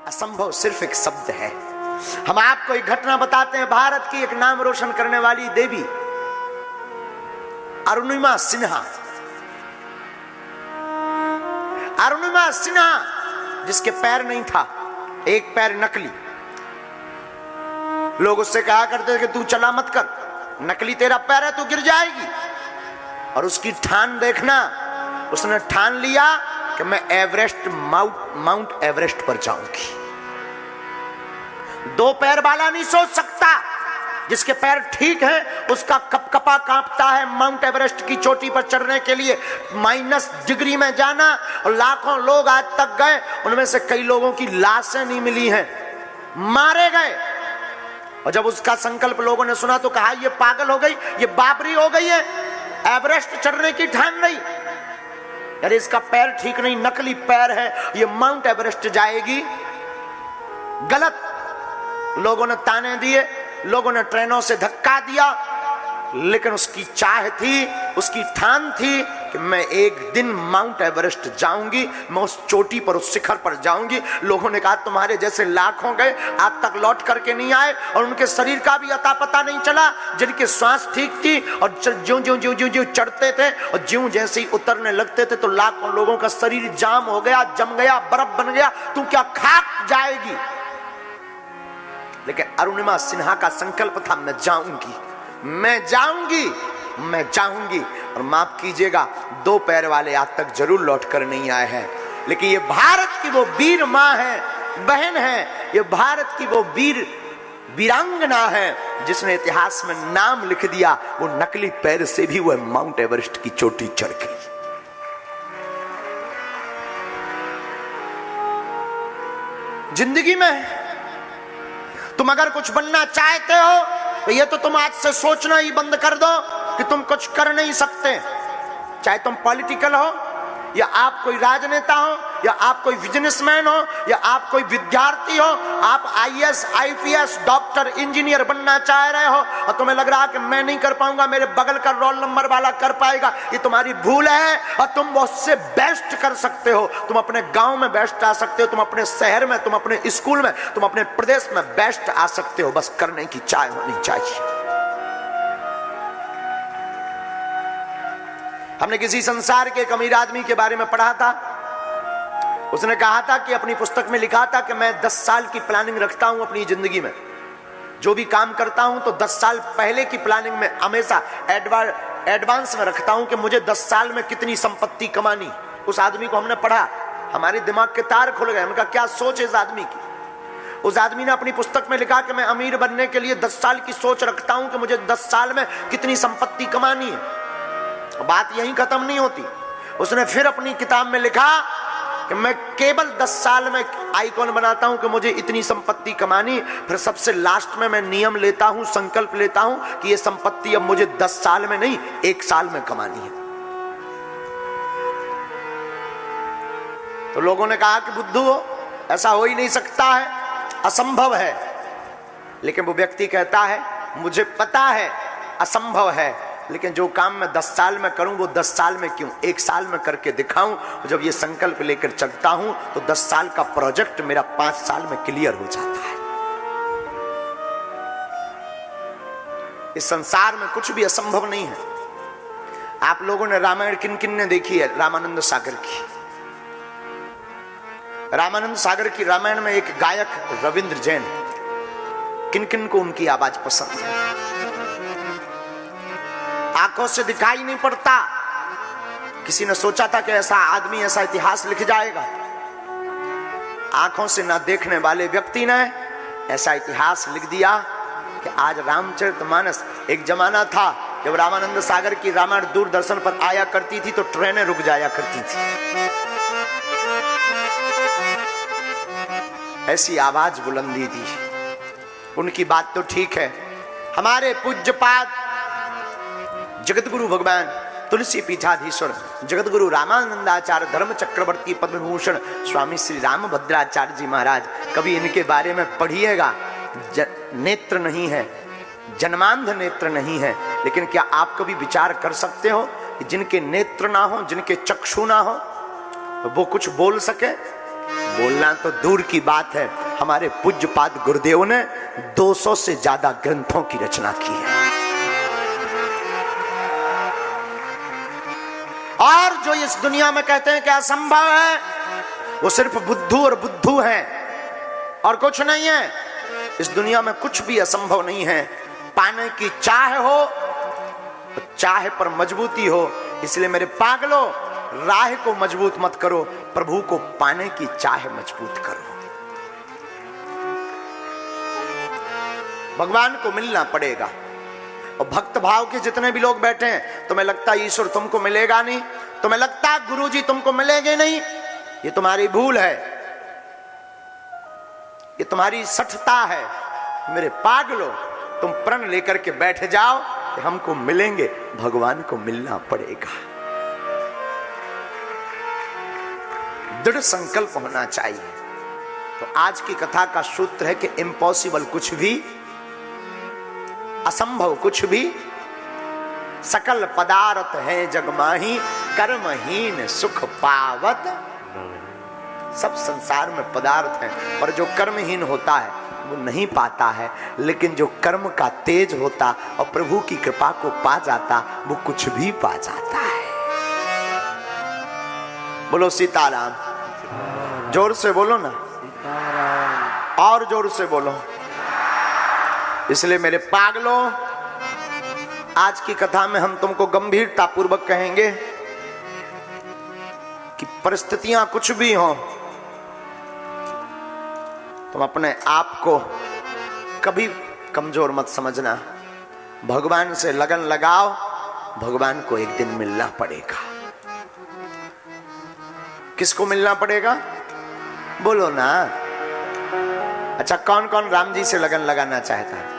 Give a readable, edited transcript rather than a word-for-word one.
असंभव सिर्फ एक शब्द है। हम आपको एक घटना बताते हैं, भारत की एक नाम रोशन करने वाली देवी अरुणिमा सिन्हा। अरुणिमा सिन्हा जिसके पैर नहीं था, एक पैर नकली। लोग उससे कहा करते थे कि तू चला मत कर, नकली तेरा पैर है, तू गिर जाएगी। और उसकी ठान देखना, उसने ठान लिया कि मैं माउंट एवरेस्ट पर जाऊंगी। दो पैर वाला नहीं सोच सकता, जिसके पैर ठीक है उसका कपकपा कांपता है माउंट एवरेस्ट की चोटी पर चढ़ने के लिए, -डिग्री में जाना। और लाखों लोग आज तक गए, उनमें से कई लोगों की लाशें नहीं मिली हैं, मारे गए। और जब उसका संकल्प लोगों ने सुना तो कहा ये पागल हो गई, ये बाबरी हो गई है, एवरेस्ट चढ़ने की ठान नहीं। अरे इसका पैर ठीक नहीं, नकली पैर है, ये माउंट एवरेस्ट जाएगी। गलत। लोगों ने ताने दिए, लोगों ने ट्रेनों से धक्का दिया, लेकिन उसकी चाह थी, उसकी ठान थी कि मैं एक दिन माउंट एवरेस्ट जाऊंगी, मैं उस चोटी पर, उस शिखर पर जाऊंगी। लोगों ने कहा तुम्हारे जैसे लाखों गए, आज तक लौट करके नहीं आए, और उनके शरीर का भी अता पता नहीं चला। जिनकी सांस ठीक थी और ज्यों ज्यों ज्यों ज्यों ज्यों चढ़ते थे और ज्यों जैसे ही उतरने लगते थे तो लाखों लोगों का शरीर जाम हो गया, जम गया, बर्फ बन गया। तू क्या खाक जाएगी? लेकिन अरुणिमा सिन्हा का संकल्प था, मैं जाऊंगी, मैं जाऊंगी, मैं जाऊंगी। और माफ कीजिएगा, दो पैर वाले आज तक जरूर लौट कर नहीं आए हैं, लेकिन ये भारत की वो वीर मां है, बहन है, ये भारत की वो वीरांगना है जिसने इतिहास में नाम लिख दिया। वो नकली पैर से भी वो माउंट एवरेस्ट की चोटी चढ़ गई। जिंदगी में तुम अगर कुछ बनना चाहते हो तो ये तो तुम आज से सोचना ही बंद कर दो कि तुम कुछ कर नहीं सकते। चाहे तुम पॉलिटिकल हो, या आप कोई राजनेता हो, या आप कोई बिजनेसमैन हो, या आप कोई विद्यार्थी हो, आप आईएएस, आईपीएस, डॉक्टर, इंजीनियर बनना चाह रहे हो और तुम्हें लग रहा है कि मैं नहीं कर पाऊंगा, मेरे बगल का रोल नंबर वाला कर पाएगा, ये तुम्हारी भूल है। और तुम उससे बेस्ट कर सकते हो। तुम अपने गांव में बेस्ट आ सकते हो, तुम अपने शहर में, तुम अपने स्कूल में, तुम अपने प्रदेश में बेस्ट आ सकते हो। बस करने की चाह होनी चाहिए। हमने किसी संसार के एक अमीर आदमी के बारे में पढ़ा था। उसने कहा था कि अपनी पुस्तक में लिखा था कि मैं 10 साल की प्लानिंग रखता हूं अपनी जिंदगी में। जो भी काम करता हूं तो 10 साल पहले की प्लानिंग में हमेशा एडवांस में रखता हूं कि मुझे 10 साल में कितनी संपत्ति कमानी। उस आदमी को हमने पढ़ा, हमारे दिमाग के तार खुल गए। उनका क्या सोच है इस आदमी की। उस आदमी ने अपनी पुस्तक में लिखा कि मैं अमीर बनने के लिए 10 साल की सोच रखता हूं कि मुझे 10 साल में कितनी संपत्ति कमानी है। बात यहीं खत्म नहीं होती। उसने फिर अपनी किताब में लिखा कि मैं केवल 10 साल में आइकॉन बनाता हूं कि मुझे इतनी संपत्ति कमानी। फिर सबसे लास्ट में मैं नियम लेता हूं, संकल्प लेता हूं कि ये संपत्ति अब मुझे 10 साल में नहीं, 1 साल में कमानी है। तो लोगों ने कहा कि बुद्धू हो, ऐसा हो ही नहीं सकता है, असंभव है। लेकिन वो व्यक्ति कहता है मुझे पता है असंभव है, लेकिन जो काम मैं 10 साल में करूं वो 10 साल में क्यों 1 साल में करके दिखाऊं। जब ये संकल्प लेकर चलता हूं तो 10 साल का प्रोजेक्ट मेरा 5 साल में क्लियर हो जाता है। इस संसार में कुछ भी असंभव नहीं है। आप लोगों ने रामायण किन किन ने देखी है? रामानंद सागर की। रामानंद सागर की रामायण में एक गायक रविंद्र जैन, किन किन को उनकी आवाज पसंद है? आंखों से दिखाई नहीं पड़ता। किसी ने सोचा था कि ऐसा आदमी, ऐसा इतिहास लिख जाएगा? आंखों से ना देखने वाले व्यक्ति ने ऐसा इतिहास लिख दिया कि आज रामचरितमानस। एक जमाना था जब रामानंद सागर की रामायण दूरदर्शन पर आया करती थी तो ट्रेनें रुक जाया करती थी। ऐसी आवाज बुलंदी थी। उनकी बात तो ठीक है। हमारे पूज्यपाद जगतगुरु भगवान तुलसी पीठाधीश्वर जगतगुरु रामानंदाचार्य धर्म चक्रवर्ती पद्मभूषण स्वामी श्री रामभद्राचार्य जी महाराज, कभी इनके बारे में पढ़िएगा। नेत्र नहीं है, जन्मांध नेत्र नहीं है, लेकिन क्या आप कभी विचार कर सकते हो कि जिनके नेत्र ना हो, जिनके चक्षु ना हो, वो कुछ बोल सके? बोलना तो दूर की बात है, हमारे पूज्यपाद गुरुदेव ने 200 से ज्यादा ग्रंथों की रचना की है। और जो इस दुनिया में कहते हैं कि असंभव है, वो सिर्फ बुद्धू और बुद्धू हैं और कुछ नहीं है। इस दुनिया में कुछ भी असंभव नहीं है। पाने की चाह हो तो चाह पर मजबूती हो। इसलिए मेरे पागलों, राह को मजबूत मत करो, प्रभु को पाने की चाह मजबूत करो। भगवान को मिलना पड़ेगा। और भक्त भाव के जितने भी लोग बैठे हैं, तुम्हें लगता है ईश्वर तुमको मिलेगा नहीं, तुम्हें लगता है गुरु जी तुमको मिलेंगे नहीं, ये तुम्हारी भूल है, ये तुम्हारी सठता है। मेरे पागलों, तुम प्रण लेकर के बैठ जाओ कि हमको मिलेंगे, भगवान को मिलना पड़ेगा। दृढ़ संकल्प होना चाहिए। तो आज की कथा का सूत्र है कि इम्पॉसिबल कुछ भी, असंभव कुछ भी, सकल पदार्थ है जगमाही, कर्महीन सुख पावत। सब संसार में पदार्थ हैं, पर जो कर्महीन होता है वो नहीं पाता है, लेकिन जो कर्म का तेज होता और प्रभु की कृपा को पा जाता, वो कुछ भी पा जाता है। बोलो सीताराम, जोर से बोलो ना, और जोर से बोलो। इसलिए मेरे पागलों, आज की कथा में हम तुमको गंभीरता पूर्वक कहेंगे कि परिस्थितियां कुछ भी हों, तुम अपने आप को कभी कमजोर मत समझना। भगवान से लगन लगाओ, भगवान को एक दिन मिलना पड़ेगा। किसको मिलना पड़ेगा? बोलो ना। अच्छा, कौन कौन राम जी से लगन लगाना चाहता है?